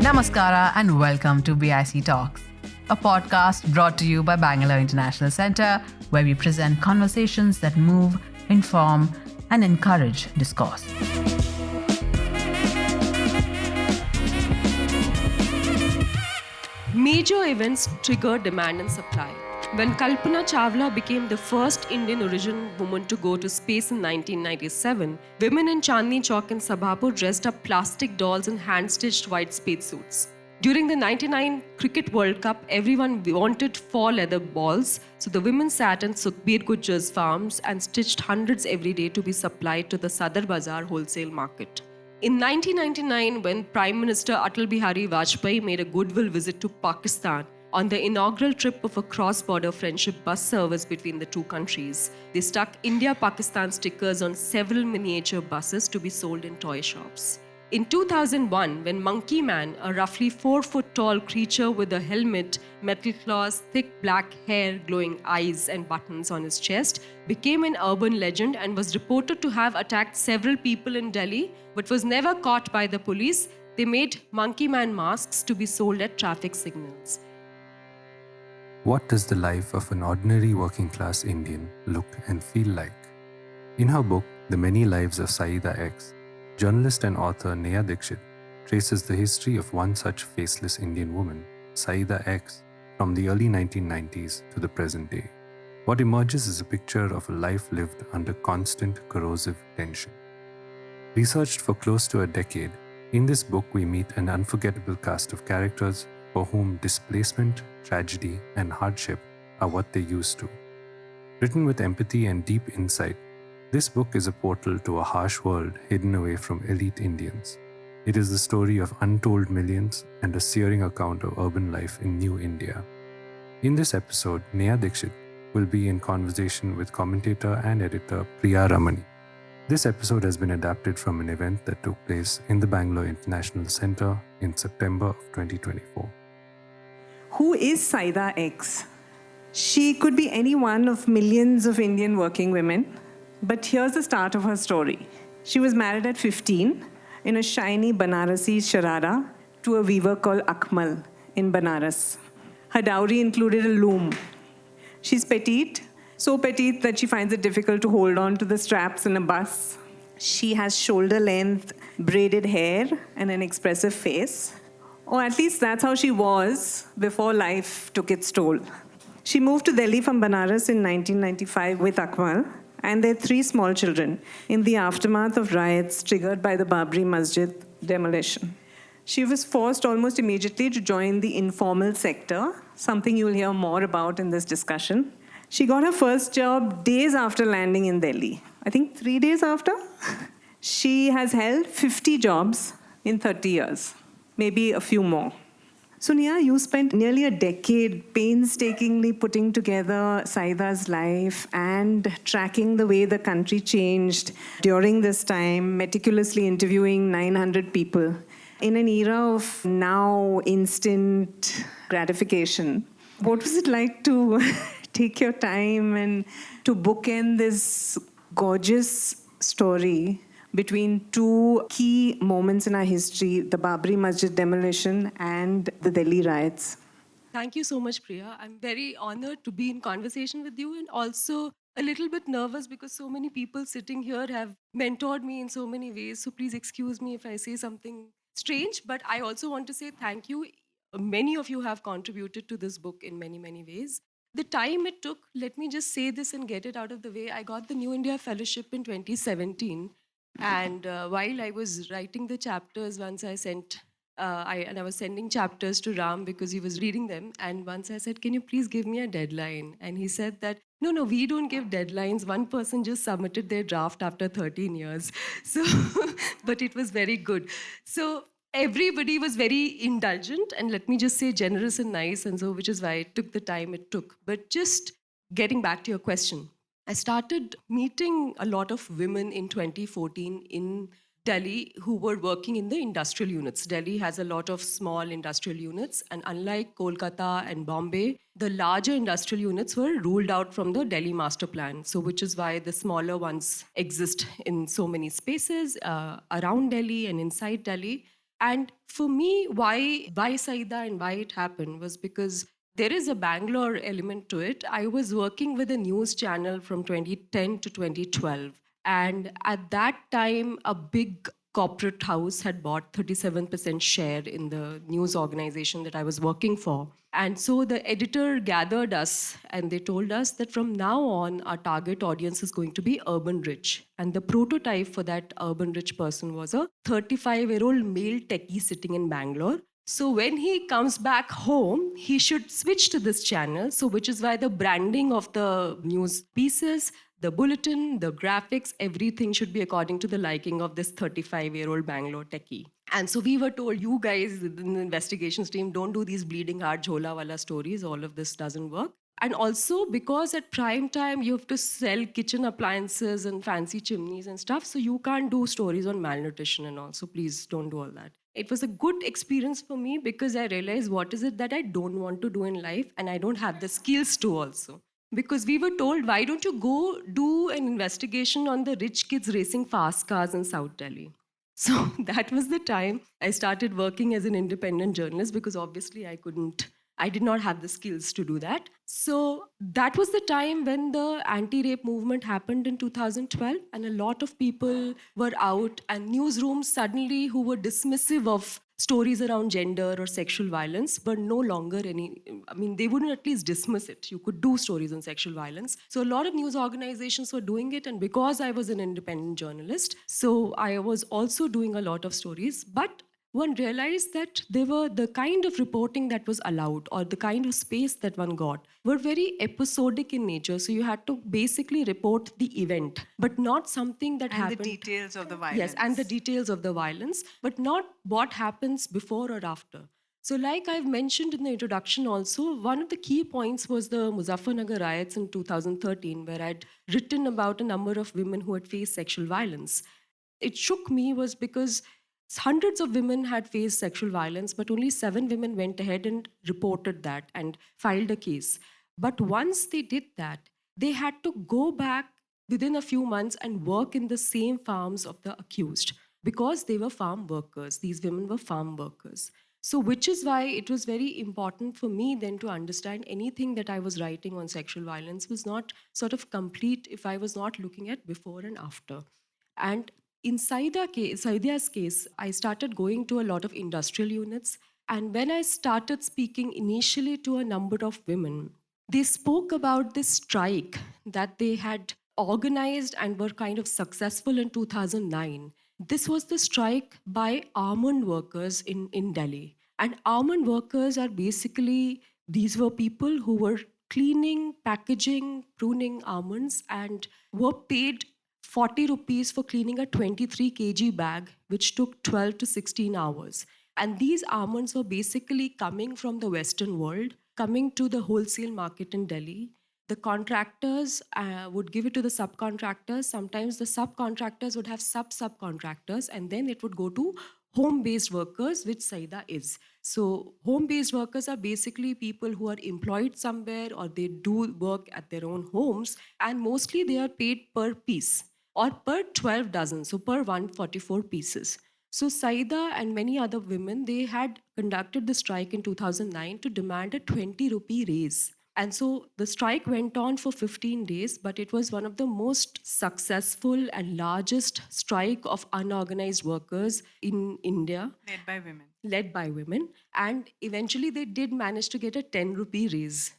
Namaskara and welcome to BIC Talks, a podcast brought to you by Bangalore International Centre, where we present conversations that move, inform, and encourage discourse. Major events trigger demand and supply. When Kalpana Chawla became the first Indian origin woman to go to space in 1997, women in Chandni Chowk in Sabhapur dressed up plastic dolls in hand-stitched white spacesuits. During the 99 Cricket World Cup, everyone wanted 4 leather balls, so the women sat in Sukhbir Gujjar's farms and stitched hundreds every day to be supplied to the Sadar Bazaar wholesale market. In 1999, when Prime Minister Atal Bihari Vajpayee made a goodwill visit to Pakistan on the inaugural trip of a cross-border friendship bus service between the two countries, they stuck India-Pakistan stickers on several miniature buses to be sold in toy shops. In 2001, when Monkey Man, a roughly 4-foot-tall creature with a helmet, metal claws, thick black hair, glowing eyes and buttons on his chest, became an urban legend and was reported to have attacked several people in Delhi, but was never caught by the police, they made Monkey Man masks to be sold at traffic signals. What does the life of an ordinary working-class Indian look and feel like? In her book, The Many Lives of Syeda X, journalist and author Neha Dixit traces the history of one such faceless Indian woman, Syeda X, from the early 1990s to the present day. What emerges is a picture of a life lived under constant corrosive tension. Researched for close to a decade, in this book we meet an unforgettable cast of characters for whom displacement, tragedy, and hardship are what they used to. Written with empathy and deep insight, this book is a portal to a harsh world hidden away from elite Indians. It is the story of untold millions and a searing account of urban life in New India. In this episode, Neha Dixit will be in conversation with commentator and editor Priya Ramani. This episode has been adapted from an event that took place in the Bangalore International Centre in September of 2024. Who is Syeda X? She could be any one of millions of Indian working women. But here's the start of her story. She was married at 15 in a shiny Banarasi sharara to a weaver called Akmal in Banaras. Her dowry included a loom. She's petite, so petite that she finds it difficult to hold on to the straps in a bus. She has shoulder-length braided hair and an expressive face. Or at least that's how she was before life took its toll. She moved to Delhi from Banaras in 1995 with Akmal and their 3 small children in the aftermath of riots triggered by the Babri Masjid demolition. She was forced almost immediately to join the informal sector, something you'll hear more about in this discussion. She got her first job days after landing in Delhi. I think 3 days after. She has held 50 jobs in 30 years, maybe a few more. So Neha, you spent nearly a decade painstakingly putting together Syeda's life and tracking the way the country changed during this time, meticulously interviewing 900 people in an era of now instant gratification. What was it like to take your time and to bookend this gorgeous story between 2 key moments in our history, the Babri Masjid demolition and the Delhi riots? Thank you so much, Priya. I'm very honored to be in conversation with you and also a little bit nervous because so many people sitting here have mentored me in so many ways. So please excuse me if I say something strange, but I also want to say thank you. Many of you have contributed to this book in many, many ways. The time it took, let me just say this and get it out of the way. I got the New India Fellowship in 2017. And while I was writing the chapters, once I sent, I was sending chapters to Ram because he was reading them. And once I said, can you please give me a deadline? And he said that, no, we don't give deadlines. One person just submitted their draft after 13 years. So, but it was very good. So everybody was very indulgent and let me just say generous and nice. And so, which is why it took the time it took. But just getting back to your question. I started meeting a lot of women in 2014 in Delhi who were working in the industrial units. Delhi has a lot of small industrial units, and unlike Kolkata and Bombay, the larger industrial units were ruled out from the Delhi master plan. So which is why the smaller ones exist in so many spaces around Delhi and inside Delhi. And for me, why Syeda and why it happened was because there is a Bangalore element to it. I was working with a news channel from 2010 to 2012. And at that time, a big corporate house had bought 37% share in the news organization that I was working for. And so the editor gathered us and they told us that from now on, our target audience is going to be urban rich. And the prototype for that urban rich person was a 35-year-old male techie sitting in Bangalore. So when he comes back home, he should switch to this channel. So which is why the branding of the news pieces, the bulletin, the graphics, everything should be according to the liking of this 35-year-old Bangalore techie. And so we were told, you guys in the investigations team, don't do these bleeding heart jhola wala stories. All of this doesn't work. And also because at prime time, you have to sell kitchen appliances and fancy chimneys and stuff. So you can't do stories on malnutrition and all. So please don't do all that. It was a good experience for me because I realized what is it that I don't want to do in life and I don't have the skills to also. Because we were told, why don't you go do an investigation on the rich kids racing fast cars in South Delhi? So that was the time I started working as an independent journalist because obviously I did not have the skills to do that. So that was the time when the anti-rape movement happened in 2012 and a lot of people were out and newsrooms suddenly who were dismissive of stories around gender or sexual violence were no longer they wouldn't at least dismiss it. You could do stories on sexual violence. So a lot of news organizations were doing it, and because I was an independent journalist, so I was also doing a lot of stories. But one realized that they were the kind of reporting that was allowed or the kind of space that one got were very episodic in nature. So you had to basically report the event, but not something that happened. And the details of the violence. Yes, and the details of the violence, but not what happens before or after. So like I've mentioned in the introduction also, one of the key points was the Muzaffarnagar riots in 2013, where I'd written about a number of women who had faced sexual violence. It shook me was because hundreds of women had faced sexual violence, but only 7 women went ahead and reported that and filed a case. But once they did that, they had to go back within a few months and work in the same farms of the accused because they were farm workers. These women were farm workers. So which is why it was very important for me then to understand anything that I was writing on sexual violence was not sort of complete if I was not looking at before and after. And in Saida's case, I started going to a lot of industrial units. And when I started speaking initially to a number of women, they spoke about this strike that they had organized and were kind of successful in 2009. This was the strike by almond workers in Delhi. And almond workers are basically, these were people who were cleaning, packaging, pruning almonds and were paid 40 rupees for cleaning a 23 kg bag, which took 12 to 16 hours. And these almonds were basically coming from the Western world, coming to the wholesale market in Delhi. The contractors would give it to the subcontractors. Sometimes the subcontractors would have subcontractors, and then it would go to home-based workers, which Syeda is. So home-based workers are basically people who are employed somewhere or they do work at their own homes, and mostly they are paid per piece or per 12 dozen, so per 144 pieces. So Syeda and many other women, they had conducted the strike in 2009 to demand a 20 rupee raise. And so the strike went on for 15 days, but it was one of the most successful and largest strike of unorganized workers in India. Led by women. And eventually they did manage to get a 10 rupee raise.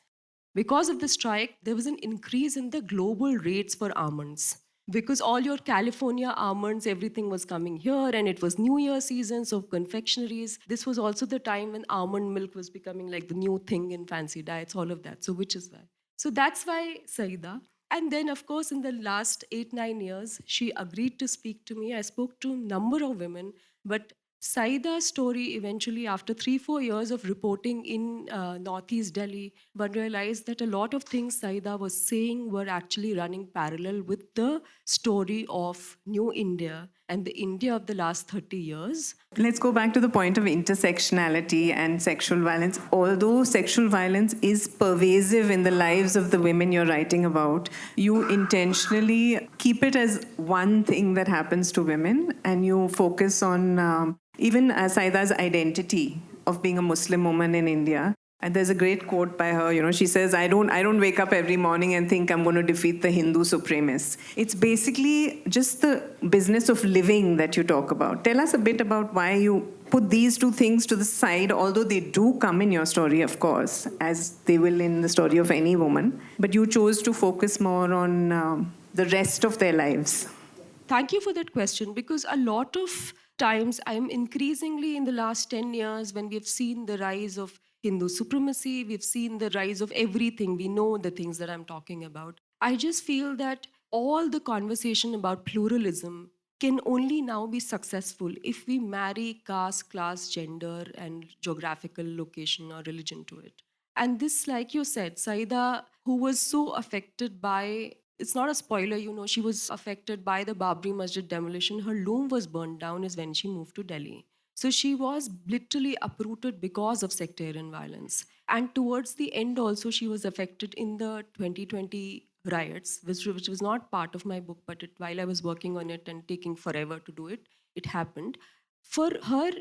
Because of the strike, there was an increase in the global rates for almonds. Because all your California almonds, everything was coming here, and it was New Year season, so confectionaries. This was also the time when almond milk was becoming like the new thing in fancy diets, all of that. So which is why. So that's why Syeda. And then, of course, in the last 8-9 years, she agreed to speak to me. I spoke to a number of women, but Saida's story eventually, after 3-4 years of reporting in Northeast Delhi, one realized that a lot of things Syeda was saying were actually running parallel with the story of New India and the India of the last 30 years. Let's go back to the point of intersectionality and sexual violence. Although sexual violence is pervasive in the lives of the women you're writing about, you intentionally keep it as one thing that happens to women, and you focus on even Saida's identity of being a Muslim woman in India. And there's a great quote by her, she says, I don't wake up every morning and think I'm going to defeat the Hindu supremacists. It's basically just the business of living that you talk about. Tell us a bit about why you put these two things to the side, although they do come in your story, of course, as they will in the story of any woman. But you chose to focus more on the rest of their lives. Thank you for that question, because a lot of times I'm increasingly in the last 10 years, when we've seen the rise of Hindu supremacy, we've seen the rise of everything, we know the things that I'm talking about. I just feel that all the conversation about pluralism can only now be successful if we marry caste, class, gender, and geographical location or religion to it. And this, like you said, Syeda, who was so affected by, it's not a spoiler, she was affected by the Babri Masjid demolition. Her loom was burned down is when she moved to Delhi. So she was literally uprooted because of sectarian violence. And towards the end also, she was affected in the 2020 riots, which was not part of my book, but while I was working on it and taking forever to do it, it happened. For her,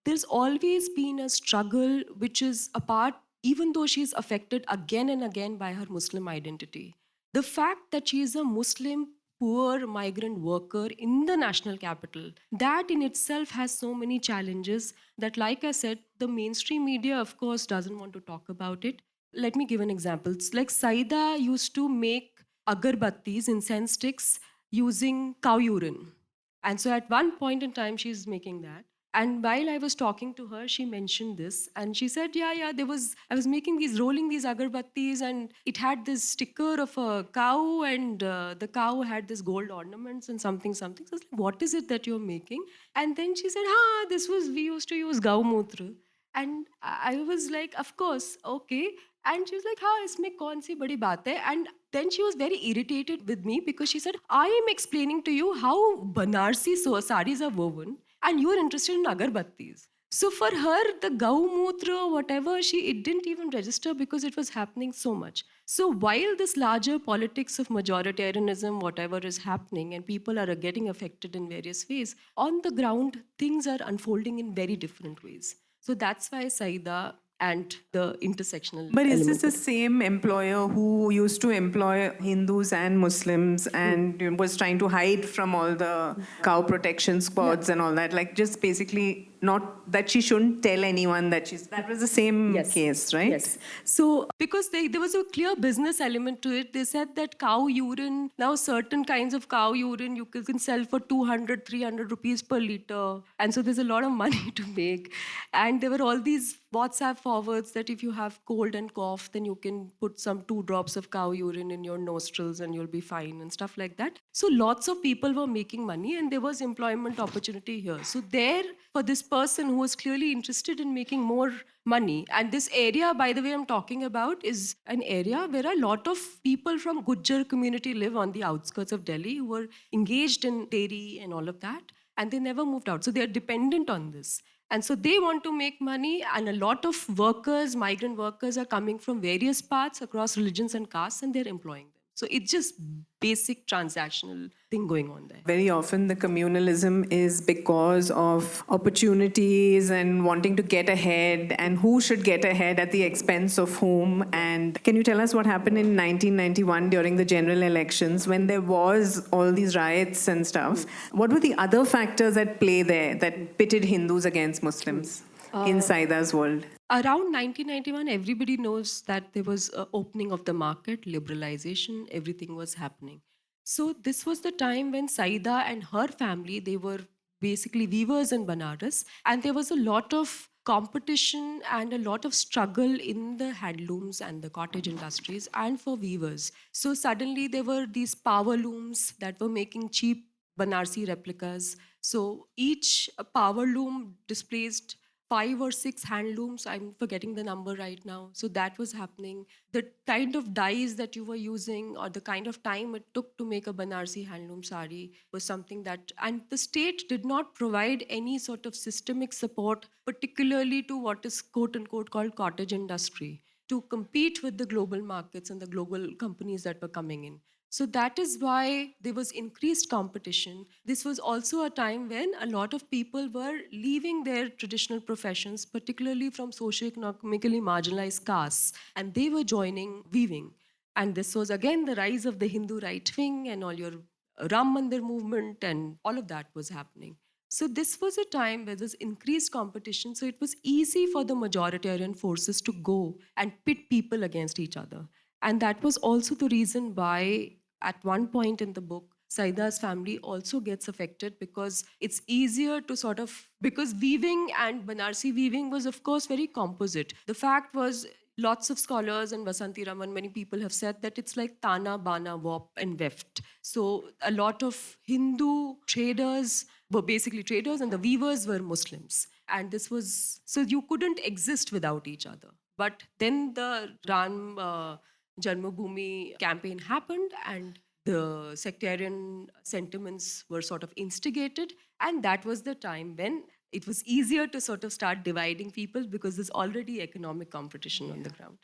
there's always been a struggle which is apart, even though she's affected again and again by her Muslim identity. The fact that she is a Muslim poor migrant worker in the national capital, that in itself has so many challenges that, like I said, the mainstream media, of course, doesn't want to talk about it. Let me give an example. It's like Syeda used to make agarbattis, incense sticks, using cow urine. And so at one point in time, she's making that. And while I was talking to her, she mentioned this. And she said, I was rolling these agarbattis, and it had this sticker of a cow, and the cow had this gold ornaments and something. So I was like, what is it that you're making? And then she said, we used to use gav mutra. And I was like, of course, okay. And she was like, isme kaun si badi baat hai? And then she was very irritated with me because she said, I am explaining to you how Banarsi saris are woven, and you're interested in agarbattis. So for her, the gau mutra, whatever, it didn't even register because it was happening so much. So while this larger politics of majoritarianism, whatever is happening, and people are getting affected in various ways, on the ground, things are unfolding in very different ways. So that's why Syeda and the intersectional. But is this the same employer who used to employ Hindus and Muslims and was trying to hide from all the cow protection squads and all that? Like, just basically not that she shouldn't tell anyone that that was the same case, right? Yes. So because there was a clear business element to it, they said that cow urine, now certain kinds of cow urine you can sell for 200, 300 rupees per liter. And so there's a lot of money to make. And there were all these WhatsApp forwards that if you have cold and cough, then you can put some 2 drops of cow urine in your nostrils and you'll be fine and stuff like that. So lots of people were making money, and there was employment opportunity here. So there, for this person who was clearly interested in making more money, and this area, by the way, I'm talking about is an area where a lot of people from Gujjar community live on the outskirts of Delhi who were engaged in dairy and all of that, and they never moved out. So they're dependent on this. And so they want to make money, and a lot of workers, migrant workers, are coming from various parts across religions and castes, and they're employing them. So it's just basic transactional thing going on there. Very often the communalism is because of opportunities and wanting to get ahead, and who should get ahead at the expense of whom. And can you tell us what happened in 1991 during the general elections when there was all these riots and stuff? What were the other factors at play there that pitted Hindus against Muslims in Saida's world? Around 1991, everybody knows that there was an opening of the market, liberalization, everything was happening. So this was the time when Syeda and her family, they were basically weavers in Banaras, and there was a lot of competition and a lot of struggle in the handlooms and the cottage industries and for weavers. So suddenly there were these power looms that were making cheap Banarsi replicas. So each power loom displaced 5 or 6 handlooms. I'm forgetting the number right now. So that was happening. The kind of dyes that you were using or the kind of time it took to make a Banarsi handloom sari was something that, and the state did not provide any sort of systemic support, particularly to what is quote unquote called cottage industry, to compete with the global markets and the global companies that were coming in. So that is why there was increased competition. This was also a time when a lot of people were leaving their traditional professions, particularly from socioeconomically marginalized castes, and they were joining weaving. And this was again the rise of the Hindu right wing and all your Ram Mandir movement, and all of that was happening. So this was a time where there's increased competition. So it was easy for the majoritarian forces to go and pit people against each other. And that was also the reason why at one point in the book, Saida's family also gets affected, because it's easier to sort of, because weaving and Banarsi weaving was of course very composite. The fact was, lots of scholars and Vasanti Raman, many people have said that it's like Tana, Bana, Wop and Weft. So a lot of Hindu traders were basically traders and the weavers were Muslims. And this was, so you couldn't exist without each other. But then the Ram Janmabhoomi campaign happened, and the sectarian sentiments were sort of instigated. And that was the time when it was easier to sort of start dividing people, because there's already economic competition on the ground.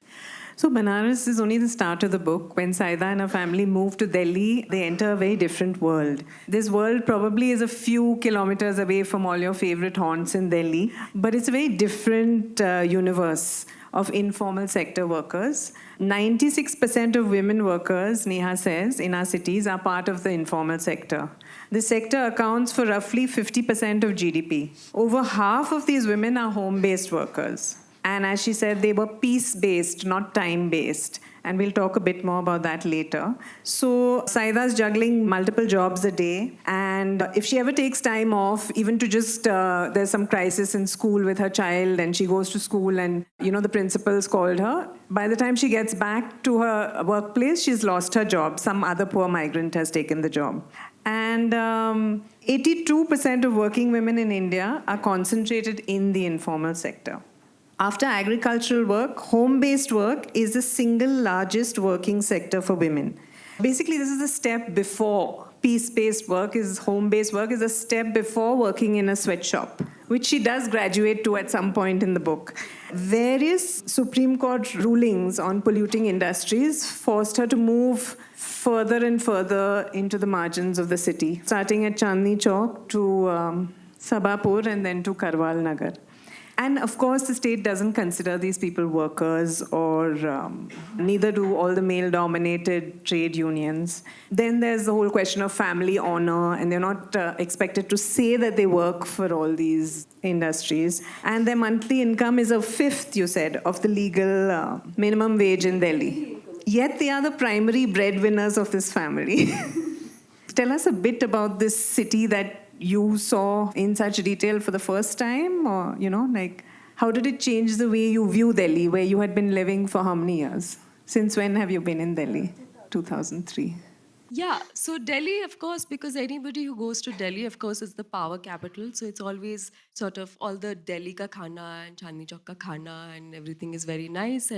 So Banaras is only the start of the book. When Syeda and her family move to Delhi, they enter a very different world. This world probably is a few kilometers away from all your favorite haunts in Delhi, but it's a very different universe of informal sector workers. 96% of women workers, Neha says, in our cities are part of the informal sector. This sector accounts for roughly 50% of GDP. Over half of these women are home-based workers. And as she said, they were piece-based, not time-based. And we'll talk a bit more about that later. So Saida's juggling multiple jobs a day. And if she ever takes time off, even to just, there's some crisis in school with her child, and she goes to school and, the principal's called her. By the time she gets back to her workplace, she's lost her job. Some other poor migrant has taken the job. And 82% of working women in India are concentrated in the informal sector. After agricultural work, home-based work is the single largest working sector for women. Basically, this is a step before. Piece-based work is home-based work is a step before working in a sweatshop, which she does graduate to at some point in the book. Various Supreme Court rulings on polluting industries forced her to move further and further into the margins of the city, starting at Chandni Chowk to Sabapur and then to Karwal Nagar. And of course, the state doesn't consider these people workers, or neither do all the male-dominated trade unions. Then there's the whole question of family honor, and they're not expected to say that they work for all these industries. And their monthly income is a fifth, you said, of the legal minimum wage in Delhi. Yet they are the primary breadwinners of this family. Tell us a bit about this city that you saw in such detail for the first time, or, how did it change the way you view Delhi, where you had been living for how many years? Since when have you been in Delhi? 2003. Yeah, so Delhi, of course, because anybody who goes to Delhi, of course, is the power capital. So it's always sort of all the Delhi ka khana and Chandni Chowk ka khana, and everything is very nice.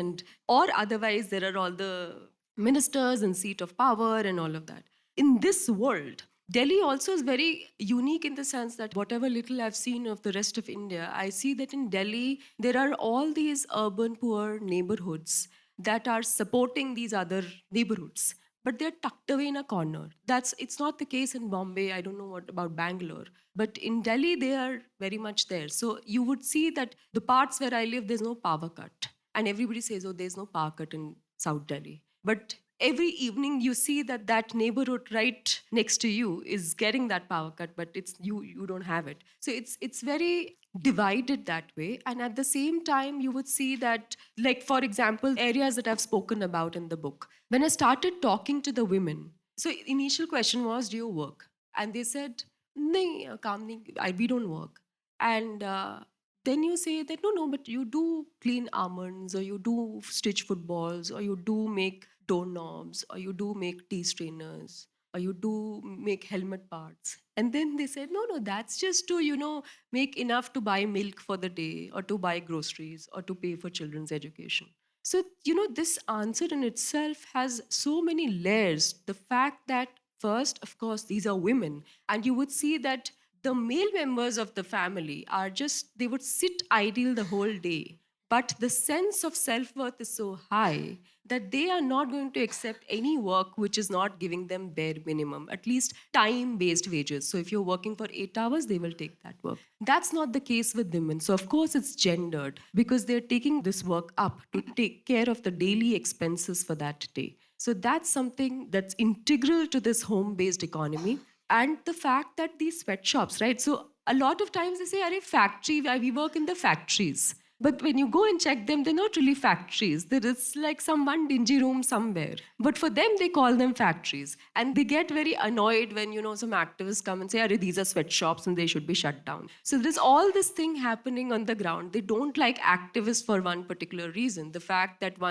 Or otherwise, there are all the ministers and seat of power and all of that. In this world, Delhi also is very unique in the sense that whatever little I've seen of the rest of India, I see that in Delhi, there are all these urban poor neighborhoods that are supporting these other neighborhoods, but they're tucked away in a corner. It's not the case in Bombay. I don't know what about Bangalore, but in Delhi, they are very much there. So you would see that the parts where I live, there's no power cut. And everybody says, oh, there's no power cut in South Delhi. But every evening you see that neighborhood right next to you is getting that power cut, but it's you don't have it. So it's very divided that way. And at the same time, you would see that, like, for example, areas that I've spoken about in the book. When I started talking to the women, so initial question was, do you work? And they said, nahi, kaam nahi, we don't work. And then you say that, no, but you do clean almonds, or you do stitch footballs, or you do make doorknobs, or you do make tea strainers. or you do make helmet parts. And then they said, no, that's just to, make enough to buy milk for the day or to buy groceries or to pay for children's education. So, this answer in itself has so many layers. The fact that, first, of course, these are women, and you would see that the male members of the family are just, they would sit idle the whole day. But the sense of self worth is so high that they are not going to accept any work which is not giving them bare minimum, at least time based wages. So if you're working for 8 hours, they will take that work. That's not the case with women. So, of course, it's gendered because they're taking this work up to take care of the daily expenses for that day. So, that's something that's integral to this home based economy. And the fact that these sweatshops, right? So, a lot of times they say, "Arey, factory, we work in the factories." But when you go and check them, they're not really factories. There is like some one dingy room somewhere. But for them, they call them factories. And they get very annoyed when, some activists come and say, "Arey, these are sweatshops and they should be shut down." So there's all this thing happening on the ground. They don't like activists for one particular reason. The fact that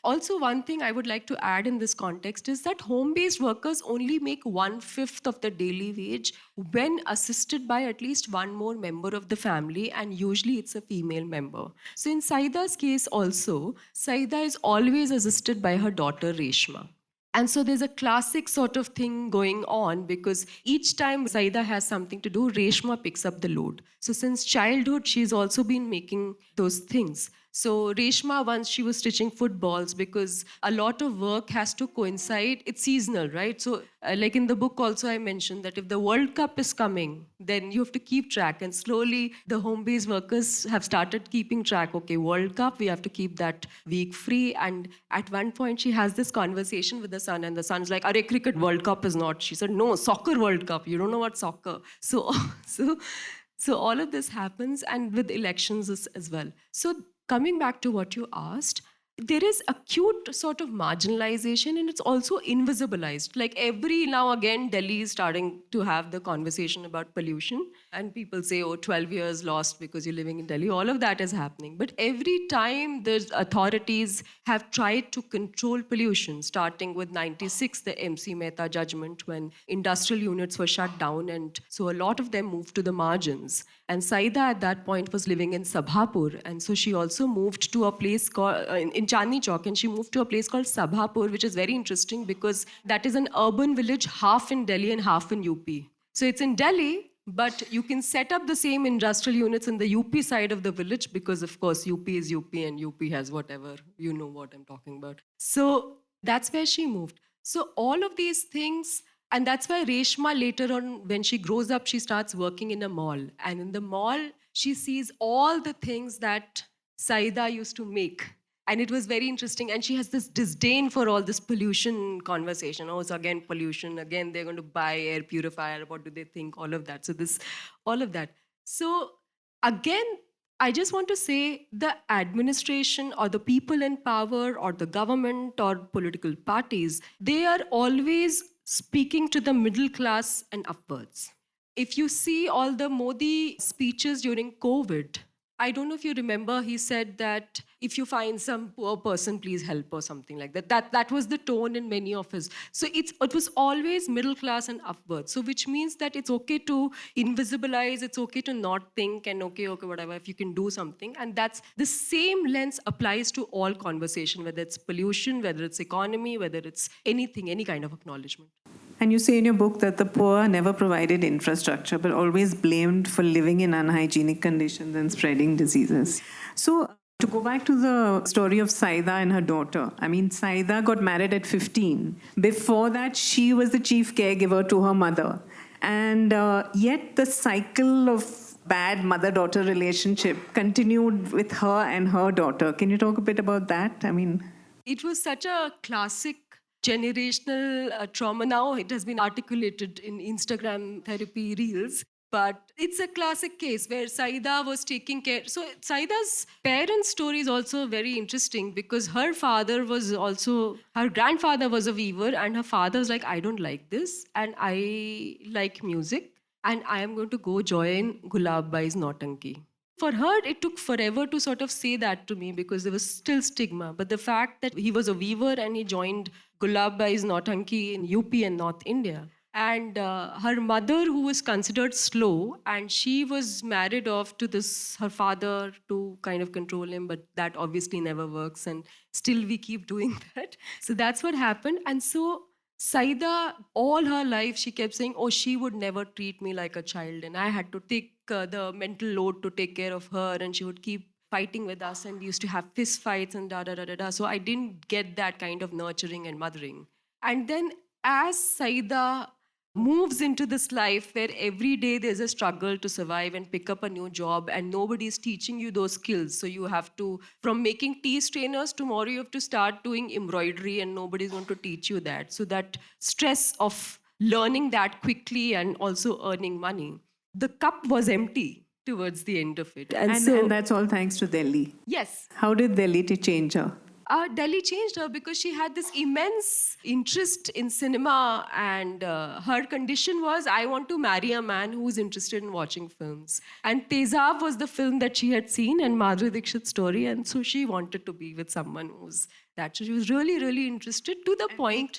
also one thing I would like to add in this context is that home-based workers only make 1/5 of the daily wage when assisted by at least one more member of the family, and usually it's a female member. So in Syeda's case also, Syeda is always assisted by her daughter Reshma. And so there's a classic sort of thing going on because each time Syeda has something to do, Reshma picks up the load. So since childhood, she's also been making those things. So Reshma, once she was stitching footballs because a lot of work has to coincide. It's seasonal, right? So like in the book also I mentioned that if the World Cup is coming, then you have to keep track. And slowly the home-based workers have started keeping track. Okay, World Cup, we have to keep that week free. And at one point she has this conversation with the son and the son's like, "Arey, cricket World Cup is not." She said, "No, soccer World Cup. You don't know what soccer." So all of this happens, and with elections as well. So coming back to what you asked, there is acute sort of marginalization and it's also invisibilized. Like every now again, Delhi is starting to have the conversation about pollution and people say, "Oh, 12 years lost because you're living in Delhi." All of that is happening. But every time the authorities have tried to control pollution, starting with 96, the MC Mehta judgment when industrial units were shut down and so a lot of them moved to the margins. And Syeda at that point was living in Sabhapur. And so she also moved to a place called, in Chandni Chowk, and she moved to a place called Sabhapur, which is very interesting because that is an urban village, half in Delhi and half in UP. So it's in Delhi, but you can set up the same industrial units in the UP side of the village because, of course, UP is UP and UP has whatever, you know what I'm talking about. So that's where she moved. So all of these things. And that's why Reshma later on, when she grows up, she starts working in a mall. And in the mall, she sees all the things that Syeda used to make. And it was very interesting. And she has this disdain for all this pollution conversation. Oh, so again, pollution. Again, they're going to buy air purifier. What do they think? All of that. So all of that. So again, I just want to say the administration or the people in power or the government or political parties, they are always speaking to the middle class and upwards. If you see all the Modi speeches during COVID, I don't know if you remember, he said that if you find some poor person, please help or something like that. That was the tone in many of his. So it was always middle class and upwards. So which means that it's okay to invisibilize, it's okay to not think and okay, whatever, if you can do something. And that's the same lens applies to all conversation, whether it's pollution, whether it's economy, whether it's anything, any kind of acknowledgement. And you say in your book that the poor are never provided infrastructure, but always blamed for living in unhygienic conditions and spreading diseases. So to go back to the story of Syeda and her daughter, I mean, Syeda got married at 15. Before that, she was the chief caregiver to her mother. And yet the cycle of bad mother-daughter relationship continued with her and her daughter. Can you talk a bit about that? I mean, it was such a classic generational trauma. Now it has been articulated in Instagram therapy reels, but it's a classic case where Syeda was taking care. So Saida's parents' story is also very interesting because her grandfather was a weaver and her father was like, "I don't like this and I like music and I am going to go join Gulab Bai's Nautanki." for her, it took forever to sort of say that to me because there was still stigma. But the fact that he was a weaver and he joined Gulabai's Nautanki in UP and North India. And her mother, who was considered slow, and she was married off to her father to kind of control him, but that obviously never works. And still we keep doing that. So that's what happened. And so Syeda, all her life, she kept saying, oh, she would never treat me like a child. And I had to take the mental load to take care of her. And she would keep fighting with us. And we used to have fist fights and da-da-da-da-da. So I didn't get that kind of nurturing and mothering. And then as Syeda moves into this life where every day there's a struggle to survive and pick up a new job and nobody's teaching you those skills. So you have to, from making tea strainers, tomorrow you have to start doing embroidery and nobody's going to teach you that. So that stress of learning that quickly and also earning money. The cup was empty towards the end of it. And that's all thanks to Delhi. Yes. How did Delhi change her? Delhi changed her because she had this immense interest in cinema, and her condition was, I want to marry a man who's interested in watching films. And Tezab was the film that she had seen and Madhuri Dixit's story, and so she wanted to be with someone who's that. So she was really, really interested to the point.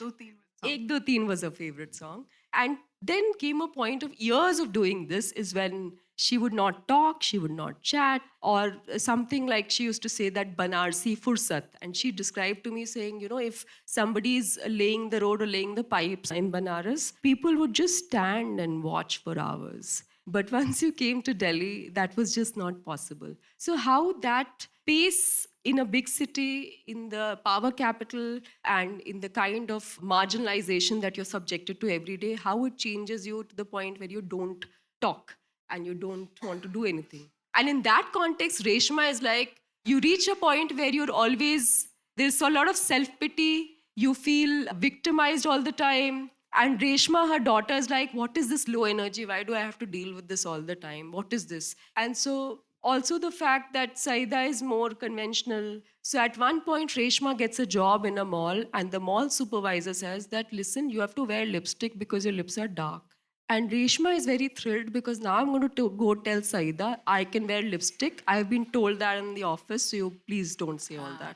Ek Do Teen was her favorite song. And then came a point of years of doing this is when she would not talk, she would not chat, or something like she used to say that Banarsi Fursat. And she described to me saying, you know, if somebody's laying the road or laying the pipes in Banaras, people would just stand and watch for hours. But once you came to Delhi, that was just not possible. So how that pace in a big city, in the power capital, and in the kind of marginalization that you're subjected to every day, how it changes you to the point where you don't talk and you don't want to do anything. And in that context, Reshma is like, you reach a point where you're always, there's a lot of self-pity, you feel victimized all the time. And Reshma, her daughter, is like, what is this low energy? Why do I have to deal with this all the time? What is this? And so also the fact that Syeda is more conventional. So at one point, Reshma gets a job in a mall and the mall supervisor says that, listen, you have to wear lipstick because your lips are dark. And Reshma is very thrilled because now I'm going to go tell Syeda, I can wear lipstick. I've been told that in the office, so you please don't say all that.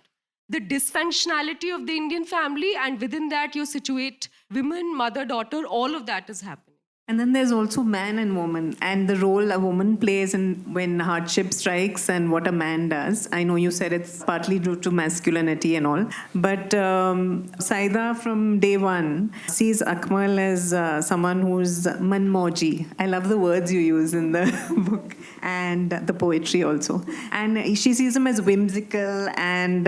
The dysfunctionality of the Indian family, and within that you situate women, mother, daughter, all of that is happening. And then there's also man and woman, and the role a woman plays in when hardship strikes and what a man does. I know you said it's partly due to masculinity and all, but Syeda from day one sees Akmal as someone who's manmoji. I love the words you use in the book and the poetry also. And she sees him as whimsical and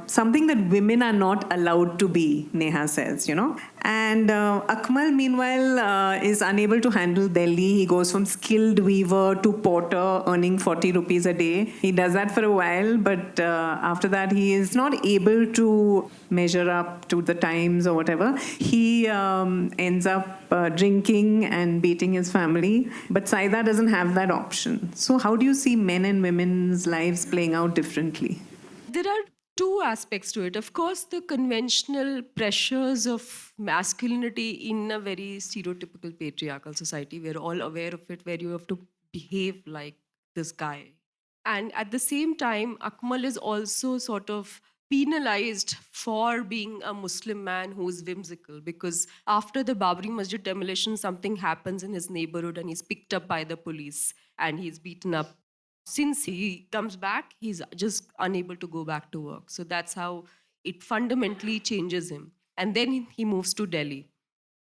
something that women are not allowed to be, Neha says, you know. And Akmal, meanwhile, is unable to handle Delhi. He goes from skilled weaver to porter, earning 40 rupees a day. He does that for a while, but after that, he is not able to measure up to the times or whatever. He ends up drinking and beating his family. But Syeda doesn't have that option. So how do you see men and women's lives playing out differently? There are two aspects to it. Of course, the conventional pressures of masculinity in a very stereotypical patriarchal society. We're all aware of it, where you have to behave like this guy. And at the same time, Akmal is also sort of penalized for being a Muslim man who is whimsical, because after the Babri Masjid demolition, something happens in his neighborhood and he's picked up by the police and he's beaten up. Since he comes back, he's just unable to go back to work. So that's how it fundamentally changes him. And then he moves to Delhi.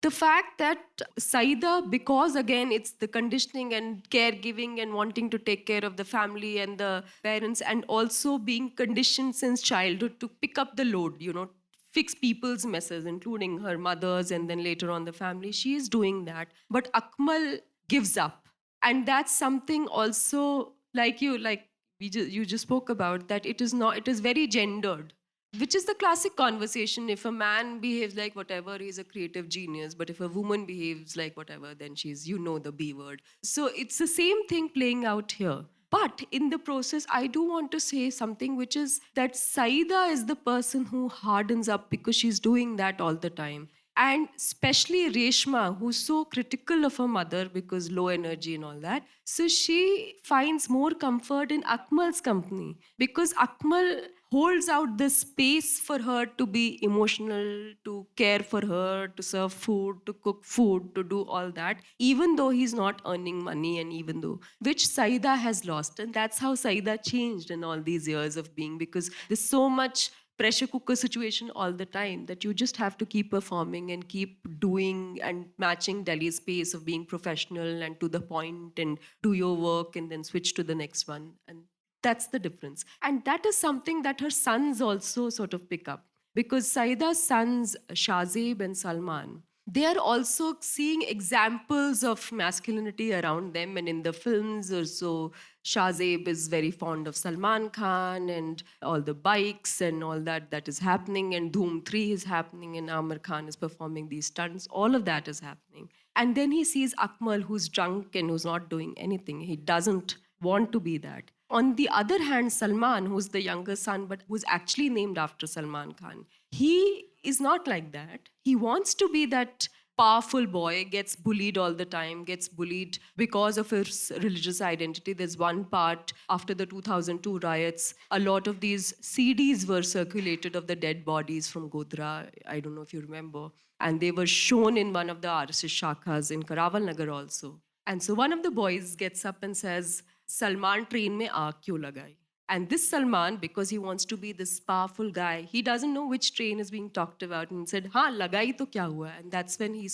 The fact that Syeda, because again, it's the conditioning and caregiving and wanting to take care of the family and the parents, and also being conditioned since childhood to pick up the load, you know, fix people's messes, including her mother's and then later on the family. She is doing that. But Akmal gives up. And that's something also, you just spoke about, that it is very gendered, which is the classic conversation. If a man behaves like whatever, he's a creative genius. But if a woman behaves like whatever, then she's, the B word. So it's the same thing playing out here. But in the process, I do want to say something, which is that Syeda is the person who hardens up because she's doing that all the time. And especially Reshma, who's so critical of her mother because low energy and all that. So she finds more comfort in Akmal's company because Akmal holds out the space for her to be emotional, to care for her, to serve food, to cook food, to do all that, even though he's not earning money and even though, which Syeda has lost. And that's how Syeda changed in all these years of being, because there's so much pressure cooker situation all the time that you just have to keep performing and keep doing and matching Delhi's pace of being professional and to the point and do your work and then switch to the next one. And that's the difference. And that is something that her sons also sort of pick up, because Saida's sons, Shazib and Salman, they are also seeing examples of masculinity around them. And in the films also, Shazib is very fond of Salman Khan and all the bikes and all that that is happening. And Dhoom 3 is happening and Amir Khan is performing these stunts. All of that is happening. And then he sees Akmal, who's drunk and who's not doing anything. He doesn't want to be that. On the other hand, Salman, who's the younger son, but who's actually named after Salman Khan, he is not like that. He wants to be that powerful boy, gets bullied all the time, gets bullied because of his religious identity. There's one part after the 2002 riots, a lot of these CDs were circulated of the dead bodies from Godhra. I don't know if you remember. And they were shown in one of the RSS shakhas in Karawal Nagar also. And so one of the boys gets up and says, Salman train mein aag kyun lagai? And this Salman, because he wants to be this powerful guy, he doesn't know which train is being talked about, and said, "Ha, lagai to kya hua?" And that's when he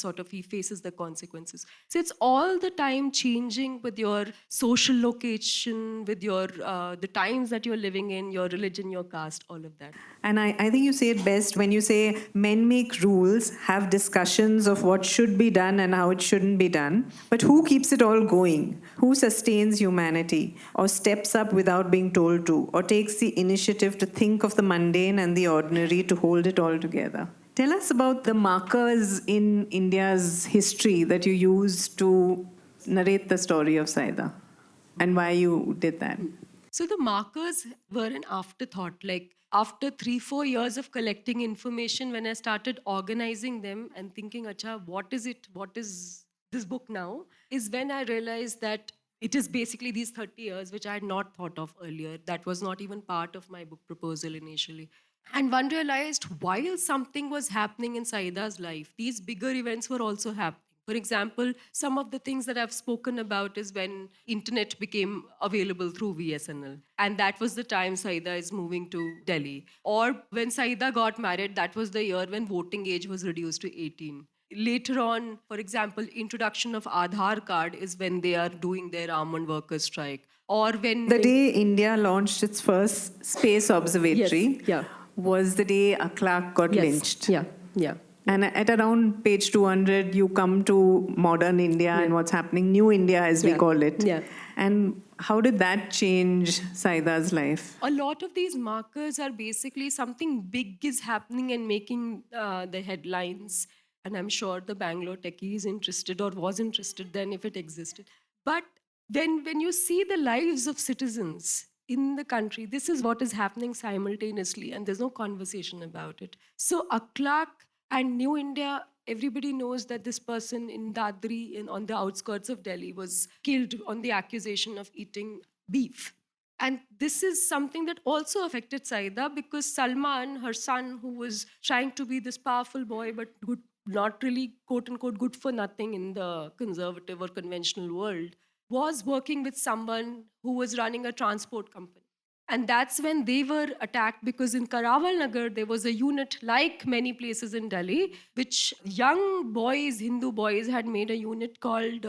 faces the consequences. So it's all the time changing with your social location, with your the times that you're living in, your religion, your caste, all of that. And I think you say it best when you say men make rules, have discussions of what should be done and how it shouldn't be done. But who keeps it all going? Who sustains humanity or steps up without being told to, or takes the initiative to think of the mundane and the ordinary to hold it all together? Tell us about the markers in India's history that you use to narrate the story of Syeda and why you did that. So the markers were an afterthought. Like after 3-4 years of collecting information, when I started organizing them and thinking, acha, what is it? What is this book now? Is when I realized that it is basically these 30 years, which I had not thought of earlier. That was not even part of my book proposal initially. And one realized while something was happening in Saida's life, these bigger events were also happening. For example, some of the things that I've spoken about is when internet became available through VSNL. And that was the time Syeda is moving to Delhi. Or when Syeda got married, that was the year when voting age was reduced to 18. Later on, for example, introduction of Aadhaar card is when they are doing their almond workers strike. Or when the day India launched its first space observatory was the day a clerk got lynched. Yeah. And at around page 200, you come to modern India and what's happening, new India as we call it. Yeah. And how did that change Saida's life? A lot of these markers are basically something big is happening and making the headlines. And I'm sure the Bangalore techie is interested or was interested then if it existed. But when you see the lives of citizens in the country, this is what is happening simultaneously and there's no conversation about it. So a clerk and New India, everybody knows that this person in Dadri, on the outskirts of Delhi, was killed on the accusation of eating beef. And this is something that also affected Syeda because Salman, her son, who was trying to be this powerful boy but good, not really, quote unquote, good for nothing in the conservative or conventional world, was working with someone who was running a transport company. And that's when they were attacked because in Karawal Nagar, there was a unit, like many places in Delhi, which young boys, Hindu boys, had made a unit called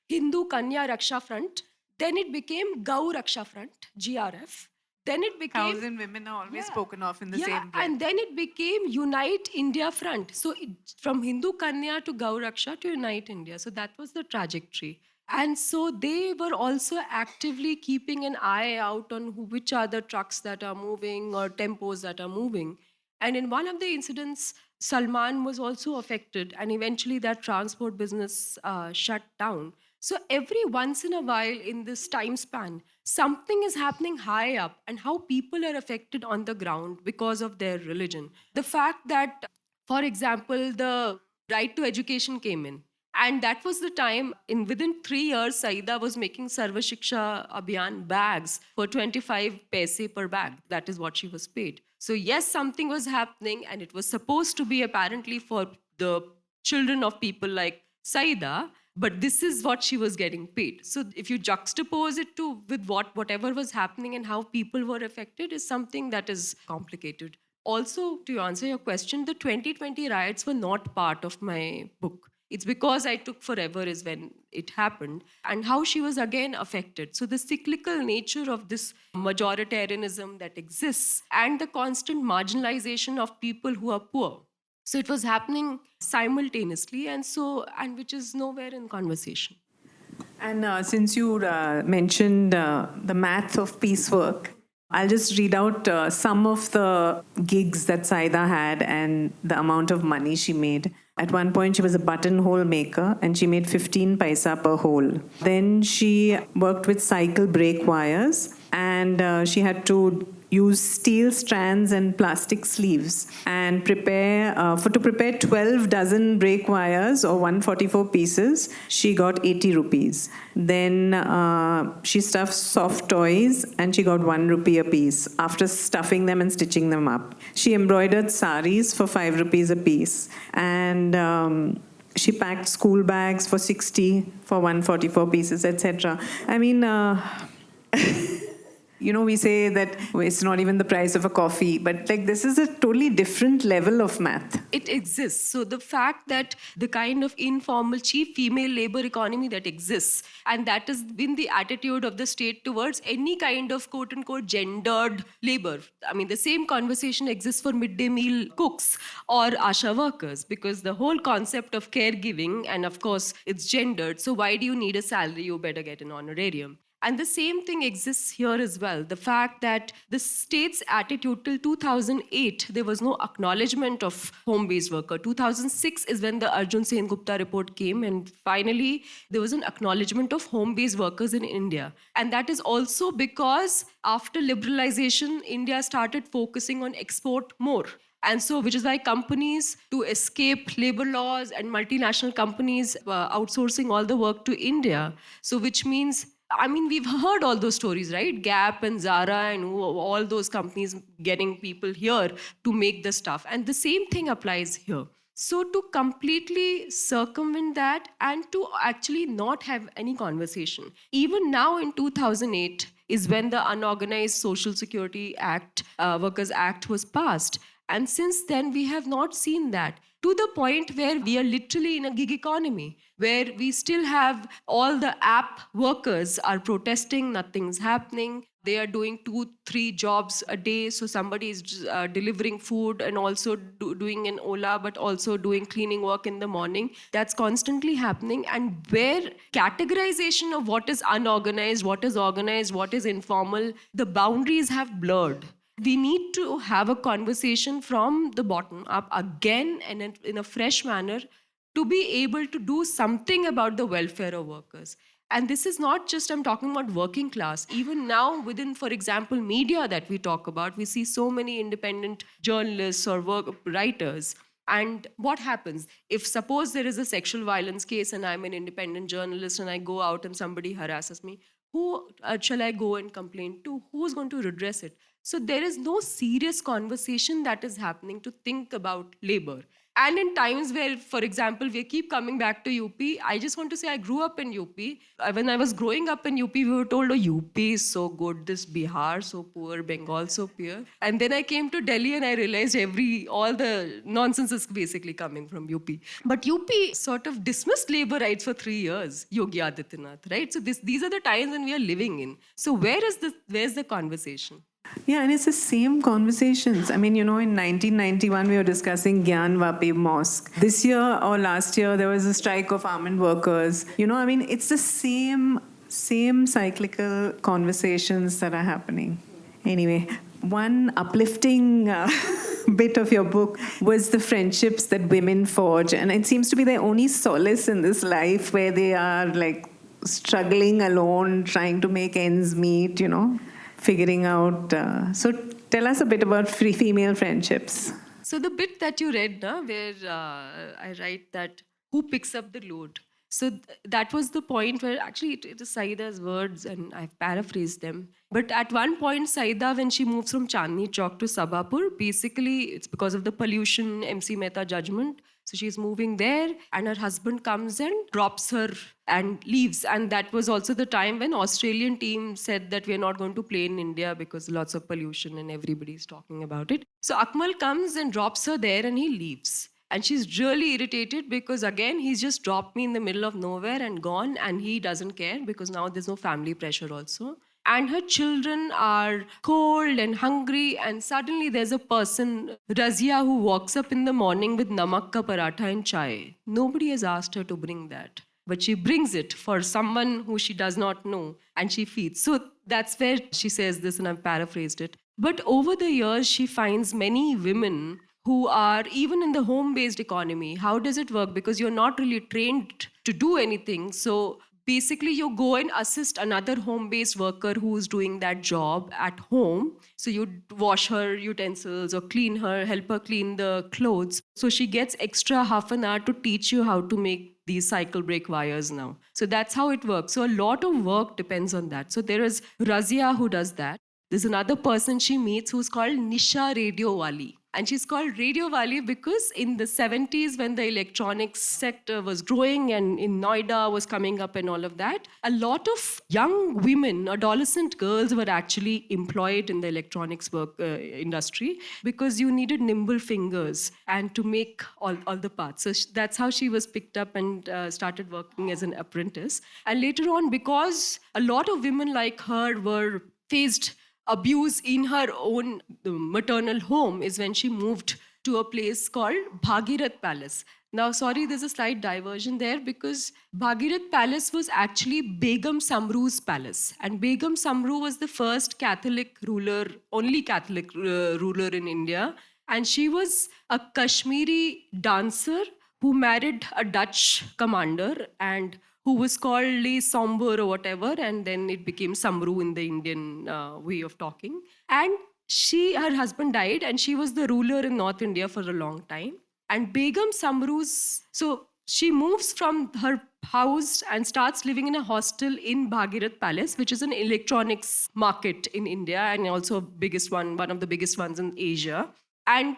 Hindu Kanya Raksha Front. Then it became Gau Raksha Front, GRF. Then it became... 1,000 women are always spoken of in the same breath. And then it became Unite India Front. So from Hindu Kanya to Gau Raksha to Unite India. So that was the trajectory. And so they were also actively keeping an eye out on which are the trucks that are moving or tempos that are moving. And in one of the incidents, Salman was also affected and eventually that transport business shut down. So every once in a while in this time span, something is happening high up and how people are affected on the ground because of their religion. The fact that, for example, the right to education came in. And that was the time, within 3 years, Syeda was making Sarva Shiksha Abhiyan bags for 25 paise per bag. That is what she was paid. So yes, something was happening, and it was supposed to be apparently for the children of people like Syeda, but this is what she was getting paid. So if you juxtapose it to with whatever was happening and how people were affected, is something that is complicated. Also, to answer your question, the 2020 riots were not part of my book. It's because I took forever is when it happened, and how she was again affected. So the cyclical nature of this majoritarianism that exists and the constant marginalization of people who are poor. So it was happening simultaneously, and which is nowhere in conversation. And since you mentioned the math of piecework, I'll just read out some of the gigs that Syeda had and the amount of money she made. At one point, she was a buttonhole maker and she made 15 paisa per hole. Then she worked with cycle brake wires, and she had to use steel strands and plastic sleeves and prepare 12 dozen brake wires or 144 pieces. She got 80 rupees. Then she stuffed soft toys and she got 1 rupee a piece after stuffing them and stitching them up. She embroidered saris for 5 rupees a piece, and she packed school bags for 60 for 144 pieces, etc. I mean, we say that it's not even the price of a coffee, but like this is a totally different level of math. It exists. So the fact that the kind of informal cheap female labor economy that exists, and that has been the attitude of the state towards any kind of quote unquote gendered labor. I mean, the same conversation exists for midday meal cooks or Asha workers, because the whole concept of caregiving, and of course it's gendered. So why do you need a salary? You better get an honorarium. And the same thing exists here as well. The fact that the state's attitude till 2008, there was no acknowledgement of home-based worker. 2006 is when the Arjun Sen Gupta report came, and finally there was an acknowledgement of home-based workers in India. And that is also because after liberalization, India started focusing on export more. And so, which is why companies, to escape labor laws and multinational companies outsourcing all the work to India. So which means, I mean, we've heard all those stories, right? Gap and Zara and all those companies getting people here to make the stuff. And the same thing applies here. So to completely circumvent that and to actually not have any conversation, even now in 2008 is when the Unorganized Social Security Act, Workers Act was passed. And since then, we have not seen that, to the point where we are literally in a gig economy, where we still have all the app workers are protesting, nothing's happening. They are doing 2-3 jobs a day. So somebody is delivering food and also doing an Ola, but also doing cleaning work in the morning. That's constantly happening. And where categorization of what is unorganized, what is organized, what is informal, the boundaries have blurred. We need to have a conversation from the bottom up again and in a fresh manner to be able to do something about the welfare of workers. And this is not just, I'm talking about working class. Even now within, for example, media that we talk about, we see so many independent journalists or writers. And what happens? If suppose there is a sexual violence case and I'm an independent journalist and I go out and somebody harasses me, who shall I go and complain to? Who's going to redress it? So there is no serious conversation that is happening to think about labor. And in times where, for example, we keep coming back to UP, I just want to say I grew up in UP. When I was growing up in UP, we were told, oh, UP is so good, this Bihar so poor, Bengal so poor. And then I came to Delhi and I realized all the nonsense is basically coming from UP. But UP sort of dismissed labor rights for 3 years, Yogi Adityanath, right? So these are the times when we are living in. So where's the conversation? Yeah, and it's the same conversations. I mean, in 1991, we were discussing Gyan Vapi Mosque. This year or last year, there was a strike of almond workers. I mean, it's the same cyclical conversations that are happening. Anyway, one uplifting bit of your book was the friendships that women forge. And it seems to be their only solace in this life, where they are like struggling alone, trying to make ends meet, figuring out. So tell us a bit about free female friendships. So the bit that you read, where I write that who picks up the load. So that was the point where actually it is Saida's words and I've paraphrased them. But at one point, Saida, when she moves from Chandni Chowk to Sabapur, basically it's because of the pollution MC Mehta judgment. So she's moving there and her husband comes and drops her and leaves. And that was also the time when Australian team said that we're not going to play in India because lots of pollution and everybody's talking about it. So Akmal comes and drops her there and he leaves. And she's really irritated because again, he's just dropped me in the middle of nowhere and gone and he doesn't care because now there's no family pressure also. And her children are cold and hungry and suddenly there's a person, Razia, who walks up in the morning with namak ka paratha and chai. Nobody has asked her to bring that. But she brings it for someone who she does not know and she feeds. So that's where she says this and I've paraphrased it. But over the years, she finds many women who are even in the home-based economy. How does it work? Because you're not really trained to do anything. So basically, you go and assist another home-based worker who's doing that job at home. So you wash her utensils or clean her, help her clean the clothes. So she gets extra half an hour to teach you how to make these cycle brake wires now. So that's how it works. So a lot of work depends on that. So there is Razia who does that. There's another person she meets who's called Nisha Radio Wali. And she's called Radio Wali because in the 70s, when the electronics sector was growing and in Noida was coming up and all of that, a lot of young women, adolescent girls were actually employed in the electronics work industry because you needed nimble fingers and to make all the parts. So that's how she was picked up and started working as an apprentice. And later on, because a lot of women like her were faced abuse in her own maternal home is when she moved to a place called Bhagirath Palace. Now, sorry, there's a slight diversion there because Bhagirath Palace was actually Begum Samru's palace. And Begum Samru was the first Catholic ruler, only Catholic ruler in India. And she was a Kashmiri dancer who married a Dutch commander and who was called Le Somber or whatever, and then it became Samru in the Indian way of talking. And her husband died, and she was the ruler in North India for a long time. And Begum Samru's, so she moves from her house and starts living in a hostel in Bhagirath Palace, which is an electronics market in India and also one of the biggest ones in Asia. And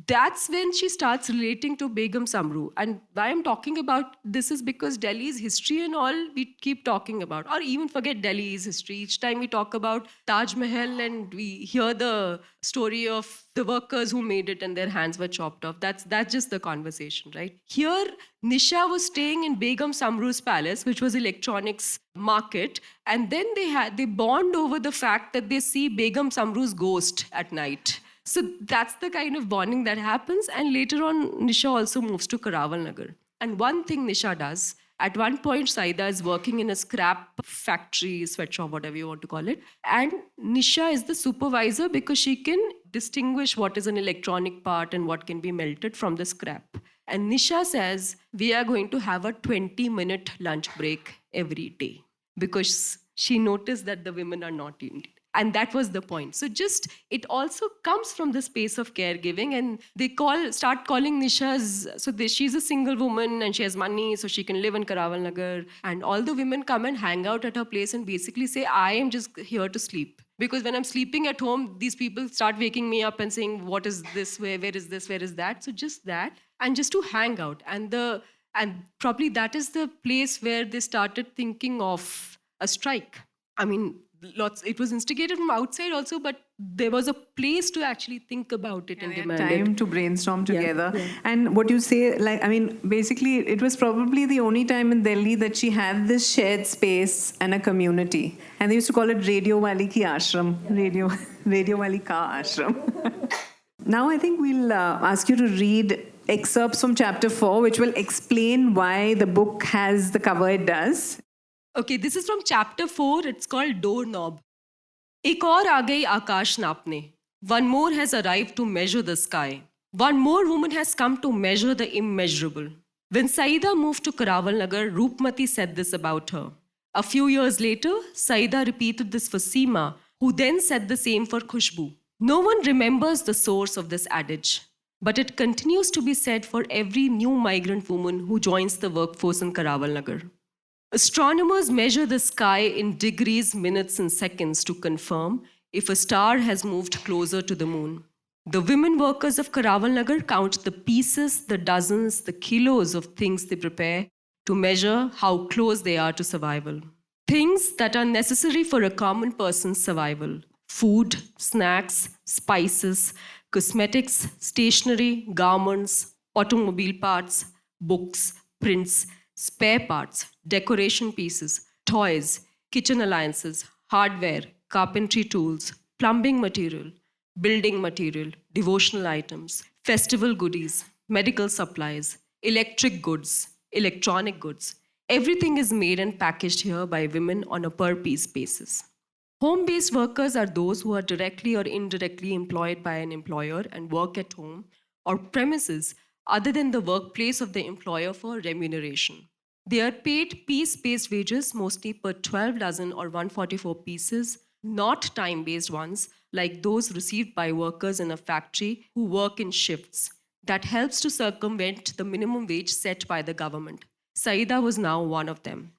that's when she starts relating to Begum Samru. And why I'm talking about this is because Delhi's history and all we keep talking about, or even forget Delhi's history. Each time we talk about Taj Mahal and we hear the story of the workers who made it and their hands were chopped off. That's just the conversation, right? Here, Nisha was staying in Begum Samru's palace, which was electronics market. And then they bond over the fact that they see Begum Samru's ghost at night. So that's the kind of bonding that happens. And later on, Nisha also moves to Karawal Nagar. And one thing Nisha does, at one point, Syeda is working in a scrap factory, sweatshop, whatever you want to call it. And Nisha is the supervisor because she can distinguish what is an electronic part and what can be melted from the scrap. And Nisha says, we are going to have a 20-minute lunch break every day because she noticed that the women are not Indian. And that was the point. So it also comes from the space of caregiving. And they start calling Nisha she's a single woman and she has money, so she can live in Karawal Nagar. And all the women come and hang out at her place and basically say, I am just here to sleep. Because when I'm sleeping at home, these people start waking me up and saying, what is this? Where is this? Where is that? So just that. And just to hang out. And probably that is the place where they started thinking of a strike. I mean, it was instigated from outside also, but there was a place to actually think about it and demand it. Time to brainstorm together. Yeah. And what you say, basically, it was probably the only time in Delhi that she had this shared space and a community. And they used to call it Radio Wali Ki Ashram, Radio Wali Ka Ashram. Now I think we'll ask you to read excerpts from chapter 4, which will explain why the book has the cover it does. Okay, this is from chapter 4. It's called Doorknob. Ek aur aa gayi aakash naapne. One more has arrived to measure the sky. One more woman has come to measure the immeasurable. When Syeda moved to Karawal Nagar, Roopmati said this about her. A few years later, Syeda repeated this for Seema, who then said the same for Khushbu. No one remembers the source of this adage. But it continues to be said for every new migrant woman who joins the workforce in Karawal Nagar. Astronomers measure the sky in degrees, minutes, and seconds to confirm if a star has moved closer to the moon. The women workers of Karawal Nagar count the pieces, the dozens, the kilos of things they prepare to measure how close they are to survival. Things that are necessary for a common person's survival: food, snacks, spices, cosmetics, stationery, garments, automobile parts, books, prints, spare parts, decoration pieces, toys, kitchen appliances, hardware, carpentry tools, plumbing material, building material, devotional items, festival goodies, medical supplies, electric goods, electronic goods. Everything is made and packaged here by women on a per-piece basis. Home-based workers are those who are directly or indirectly employed by an employer and work at home or premises other than the workplace of the employer for remuneration. They are paid piece-based wages, mostly per 12 dozen or 144 pieces, not time-based ones like those received by workers in a factory who work in shifts. That helps to circumvent the minimum wage set by the government. Syeda was now one of them.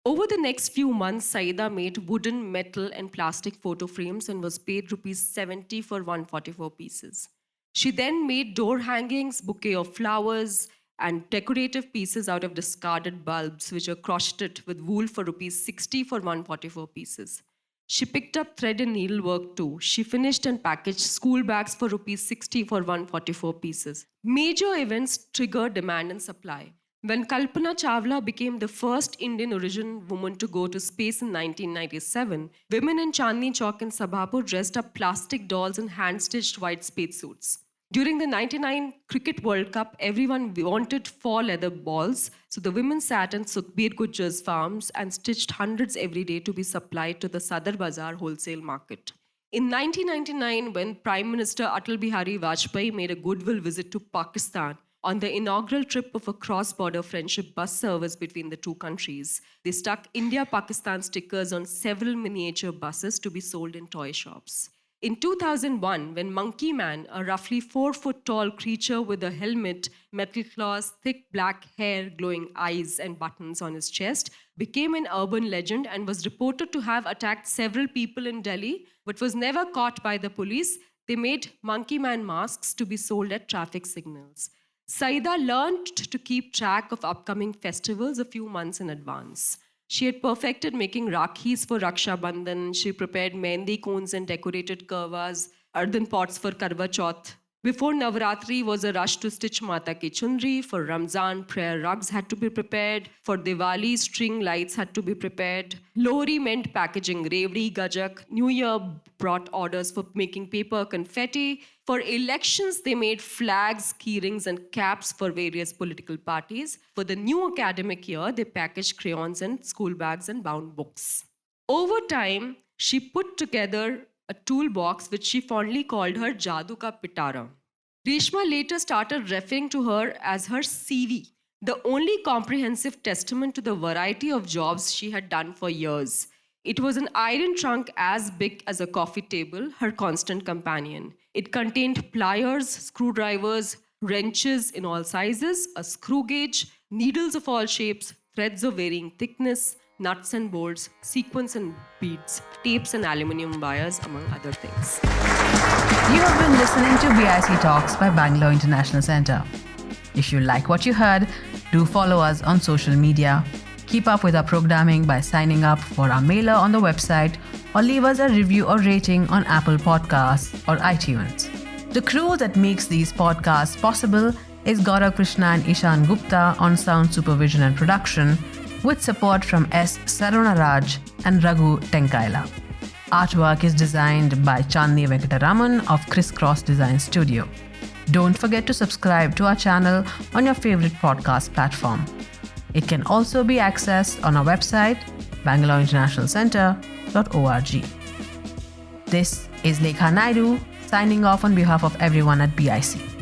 Over the next few months, Syeda made wooden, metal, and plastic photo frames and was paid rupees 70 for 144 pieces. She then made door hangings, bouquet of flowers, and decorative pieces out of discarded bulbs, which were crocheted with wool for rupees 60 for 144 pieces. She picked up thread and needlework too. She finished and packaged school bags for rupees 60 for 144 pieces. Major events trigger demand and supply. When Kalpana Chawla became the first Indian origin woman to go to space in 1997, women in Chandni Chowk and Sabhapur dressed up plastic dolls in hand-stitched white spacesuits. During the 99 Cricket World Cup, everyone wanted 4 leather balls, so the women sat in Sukhbir Gujjar's farms and stitched hundreds every day to be supplied to the Sadar Bazaar wholesale market. In 1999, when Prime Minister Atal Bihari Vajpayee made a goodwill visit to Pakistan, on the inaugural trip of a cross-border friendship bus service between the two countries, they stuck India-Pakistan stickers on several miniature buses to be sold in toy shops. In 2001, when Monkey Man, a roughly 4-foot-tall creature with a helmet, metal claws, thick black hair, glowing eyes, and buttons on his chest, became an urban legend and was reported to have attacked several people in Delhi, but was never caught by the police, they made Monkey Man masks to be sold at traffic signals. Syeda learned to keep track of upcoming festivals a few months in advance. She had perfected making rakhis for Raksha Bandhan. She prepared mehndi cones and decorated karwas, earthen pots for Karwa Chauth. Before Navratri was a rush to stitch Mata ki chundri. For Ramzan, prayer rugs had to be prepared. For Diwali, string lights had to be prepared. Lohri meant packaging revdi, gajak. New Year brought orders for making paper confetti. For elections, they made flags, key rings, and caps for various political parties. For the new academic year, they packaged crayons and school bags and bound books. Over time, she put together a toolbox which she fondly called her Jadu Ka Pitara. Reshma later started referring to her as her CV, the only comprehensive testament to the variety of jobs she had done for years. It was an iron trunk as big as a coffee table, her constant companion. It contained pliers, screwdrivers, wrenches in all sizes, a screw gauge, needles of all shapes, threads of varying thickness, nuts and bolts, sequins and beads, tapes and aluminium wires, among other things. You have been listening to BIC Talks by Bangalore International Centre. If you like what you heard, do follow us on social media. Keep up with our programming by signing up for our mailer on the website or leave us a review or rating on Apple Podcasts or iTunes. The crew that makes these podcasts possible is Gaurav Krishna and Ishan Gupta on sound supervision and production, with support from S. Sarunaraj and Raghu Tenkaila. Artwork is designed by Chandni Venkataraman of Crisscross Design Studio. Don't forget to subscribe to our channel on your favorite podcast platform. It can also be accessed on our website, bangaloreinternationalcentre.org. This is Lekha Naidu signing off on behalf of everyone at BIC.